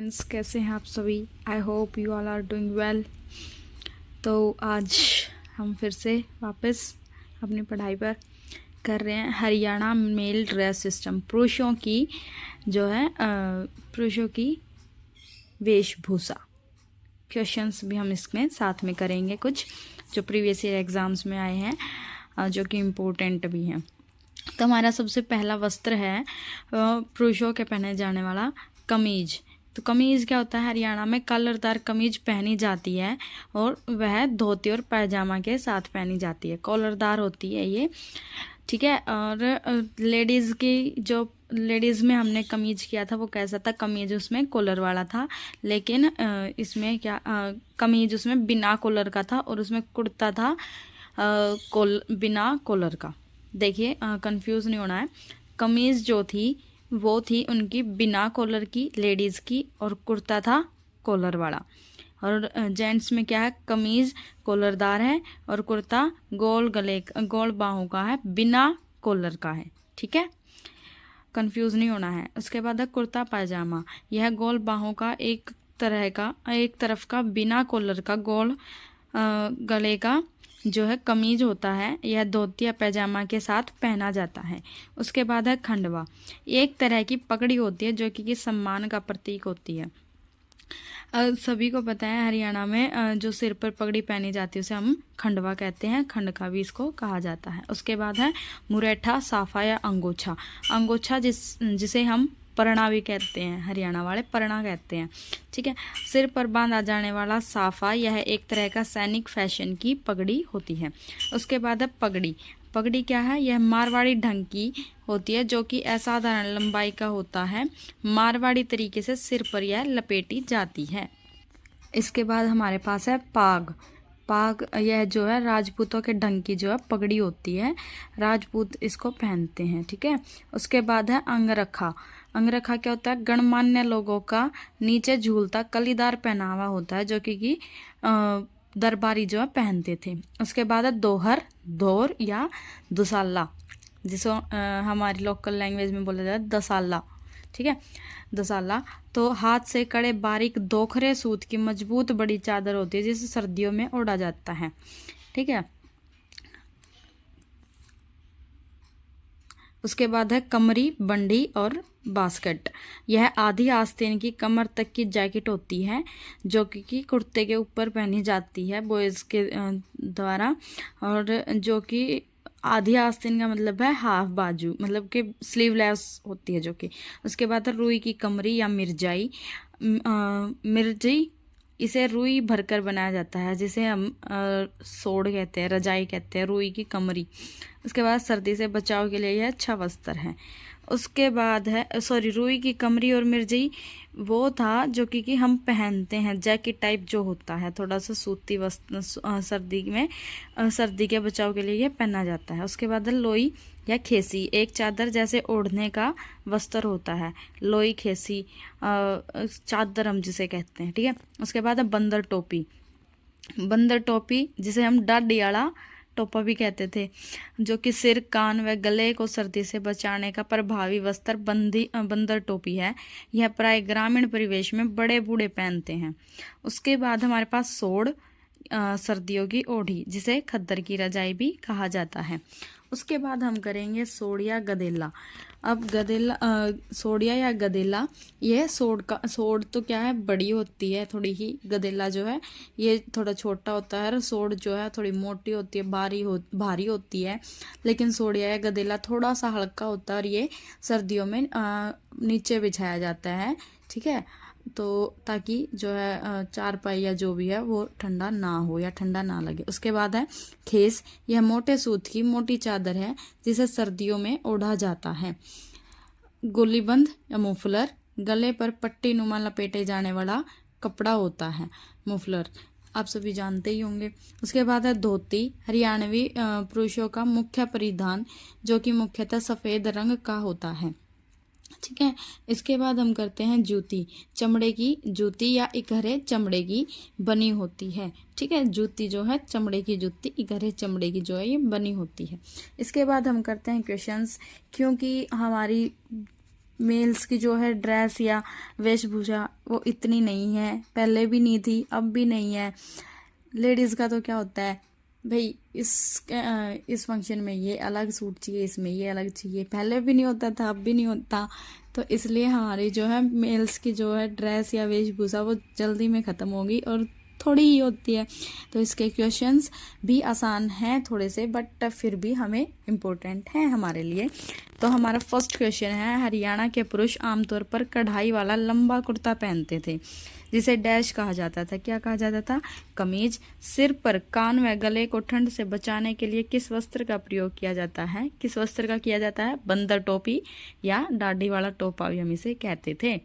Friends, कैसे हैं आप सभी। I hope you all are doing well. तो आज हम फिर से वापस अपनी पढ़ाई पर कर रहे हैं। हरियाणा मेल ड्रेस सिस्टम, पुरुषों की जो है पुरुषों की वेशभूषा। क्वेश्चंस भी हम इसमें साथ में करेंगे, कुछ जो प्रीवियस ईयर एग्ज़ाम्स में आए हैं जो कि इम्पोर्टेंट भी हैं। तो हमारा सबसे पहला वस्त्र है पुरुषों के पहने जाने वाला कमीज। तो कमीज़ क्या होता है, हरियाणा में कलरदार कमीज पहनी जाती है और वह धोती और पैजामा के साथ पहनी जाती है। कॉलरदार होती है ये, ठीक है। और लेडीज़ की जो लेडीज़ में हमने कमीज किया था वो कैसा था, कमीज उसमें कॉलर वाला था, लेकिन इसमें क्या कमीज उसमें बिना कॉलर का था और उसमें कुर्ता था बिना कॉलर का। देखिए कंफ्यूज नहीं होना है। कमीज़ जो थी वो थी उनकी बिना कॉलर की, लेडीज़ की, और कुर्ता था कॉलर वाला। और जेंट्स में क्या है, कमीज़ कॉलरदार है और कुर्ता गोल गले गोल बाहों का है, बिना कॉलर का है, ठीक है। कंफ्यूज नहीं होना है। उसके बाद है कुर्ता पायजामा। यह गोल बाहों का एक तरफ का बिना कॉलर का गोल गले का जो है कमीज होता है, यह धोती या पैजामा के साथ पहना जाता है। उसके बाद है खंडवा। एक तरह की पगड़ी होती है जो कि सम्मान का प्रतीक होती है। सभी को पता है हरियाणा में जो सिर पर पगड़ी पहनी जाती है उसे हम खंडवा कहते हैं, खंडका भी इसको कहा जाता है। उसके बाद है मुरेठा, साफा या अंगोछा। अंगोछा जिसे हम परना भी कहते हैं, हरियाणा वाले परना कहते हैं, ठीक है। सिर पर बांधा जाने वाला साफा, यह एक तरह का सैनिक फैशन की पगड़ी होती है। उसके बाद है पगड़ी। पगड़ी क्या है, यह मारवाड़ी ढंग की होती है जो कि असाधारण लंबाई का होता है। मारवाड़ी तरीके से सिर पर यह लपेटी जाती है। इसके बाद हमारे पास है पाग। पाग यह जो है राजपूतों के ढंग की जो है पगड़ी होती है, राजपूत इसको पहनते हैं, ठीक है। उसके बाद है अंगरखा। अंगरखा क्या होता है, गणमान्य लोगों का नीचे झूलता कलीदार पहनावा होता है जो कि दरबारी जो है पहनते थे। उसके बाद है दोहर, धोर या दुसाला, जिसको हमारी लोकल लैंग्वेज में बोला जाता है दसाला, ठीक है, दसाला। तो हाथ से कड़े बारीक दोखरे सूत की मजबूत बड़ी चादर होती है जिसे सर्दियों में ओढ़ा जाता है, ठीक है। उसके बाद है कमरी, बंडी और बास्केट। यह आधी आस्तीन की कमर तक की जैकेट होती है जो कि कुर्ते के ऊपर पहनी जाती है बॉयज़ के द्वारा, और जो कि आधी आस्तीन का मतलब है हाफ बाजू, मतलब कि स्लीवलेस होती है जो कि। उसके बाद है रुई की कमरी या मिर्जाई। मिर्जी इसे रुई भरकर बनाया जाता है जिसे हम सोड़ कहते हैं, रजाई कहते हैं, रुई की कमरी। उसके बाद सर्दी से बचाव के लिए यह अच्छा वस्त्र है। उसके बाद है रुई की कमरी और मिर्जी वो था जो कि हम पहनते हैं, जैकेट टाइप जो होता है, थोड़ा सा सूती वस्त्र सर्दी में सर्दी के बचाव के लिए यह पहना जाता है। उसके बाद है लोई या खेसी। एक चादर जैसे ओढ़ने का वस्त्र होता है, लोई खेसी चादर हम जिसे कहते हैं, ठीक है। उसके बाद है बंदर टोपी। बंदर टोपी जिसे हम डाडियाला टोपा भी कहते थे, जो कि सिर, कान व गले को सर्दी से बचाने का प्रभावी वस्त्र बंदर टोपी है। यह प्राय ग्रामीण परिवेश में बड़े बूढ़े पहनते हैं। उसके बाद हमारे पास सोड़, सर्दियों की ओढ़ी जिसे खद्दर की रजाई भी कहा जाता है। उसके बाद हम करेंगे सोड़िया गदेला। अब गदेला सोड़िया या गदेला, यह सोड़ तो क्या है, बड़ी होती है थोड़ी ही, गदेला जो है ये थोड़ा छोटा होता है, और सोड़ जो है थोड़ी मोटी होती है, भारी होती है। लेकिन सोड़िया या गदेला थोड़ा सा हल्का होता है और ये सर्दियों में नीचे बिछाया जाता है, ठीक है। तो ताकि जो है चारपाई या जो भी है वो ठंडा ना हो या ठंडा ना लगे। उसके बाद है खेस। यह मोटे सूत की मोटी चादर है जिसे सर्दियों में ओढ़ा जाता है। गोलीबंद या मुफलर, गले पर पट्टी नुमा लपेटे जाने वाला कपड़ा होता है, मुफलर आप सभी जानते ही होंगे। उसके बाद है धोती। हरियाणवी पुरुषों का मुख्य परिधान जो कि मुख्यतः सफ़ेद रंग का होता है, ठीक है। इसके बाद हम करते हैं जूती। चमड़े की जूती या इकहरे चमड़े की बनी होती है, ठीक है। जूती जो है चमड़े की जूती, इकहरे चमड़े की जो है ये बनी होती है। इसके बाद हम करते हैं क्वेश्चंस, क्योंकि हमारी मेल्स की जो है ड्रेस या वेशभूषा वो इतनी नहीं है, पहले भी नहीं थी, अब भी नहीं है। लेडीज़ का तो क्या होता है भाई, इस फंक्शन में ये अलग सूट चाहिए, इसमें ये अलग चाहिए, पहले भी नहीं होता था, अब भी नहीं होता। तो इसलिए हमारी जो है मेल्स की जो है ड्रेस या वेशभूषा वो जल्दी में ख़त्म होगी और थोड़ी ही होती है। तो इसके क्वेश्चंस भी आसान हैं थोड़े से, बट फिर भी हमें इम्पोर्टेंट हैं हमारे लिए। तो हमारा फर्स्ट क्वेश्चन है, हरियाणा के पुरुष आमतौर पर कढ़ाई वाला लंबा कुर्ता पहनते थे जिसे डैश कहा जाता था। क्या कहा जाता था? कमीज। सिर पर, कान व गले को ठंड से बचाने के लिए किस वस्त्र का प्रयोग किया जाता है? किस वस्त्र का किया जाता है? बंदर टोपी या दाढ़ी वाला टोपा भी हम इसे कहते थे।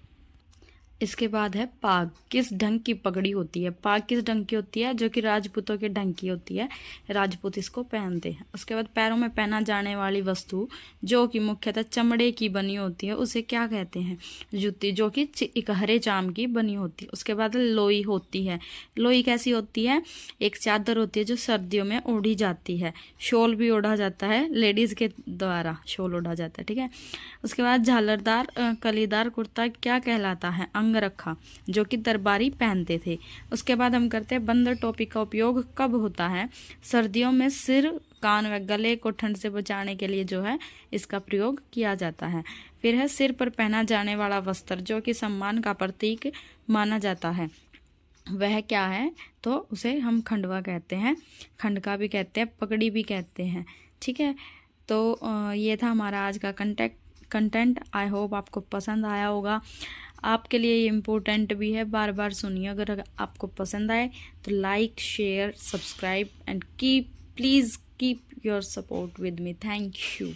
इसके बाद है पाग। किस ढंग की पगड़ी होती है? पाग किस ढंग की होती है? जो कि राजपूतों के ढंग की होती है, राजपूत इसको पहनते हैं। उसके बाद पैरों में पहना जाने वाली वस्तु जो कि मुख्यतः चमड़े की बनी होती है उसे क्या कहते हैं? जूती, जो कि इकहरे चाम की बनी होती है। उसके बाद लोई होती है। लोई कैसी होती है? एक चादर होती है जो सर्दियों में ओढ़ी जाती है। शॉल भी ओढ़ा जाता है, लेडीज के द्वारा शॉल ओढ़ा जाता है, ठीक है। उसके बाद झालरदार कलीदार कुर्ता क्या कहलाता है? अंगरखा, जो कि दरबारी पहनते थे। उसके बाद हम करते हैं बंदर टोपी का उपयोग कब होता है? सर्दियों में सिर, कान व गले को ठंड से बचाने के लिए जो है इसका प्रयोग किया जाता है। फिर है सिर पर पहना जाने वाला वस्त्र जो कि सम्मान का प्रतीक माना जाता है, वह क्या है? तो उसे हम खंडवा कहते हैं, खंडका भी कहते हैं, पगड़ी भी कहते हैं, ठीक है। तो ये था हमारा आज का कंटेंट। आई होप आपको पसंद आया होगा। आपके लिए ये इम्पोर्टेंट भी है, बार बार सुनिए। अगर आपको पसंद आए तो like, share, subscribe and please keep your support with me. Thank you.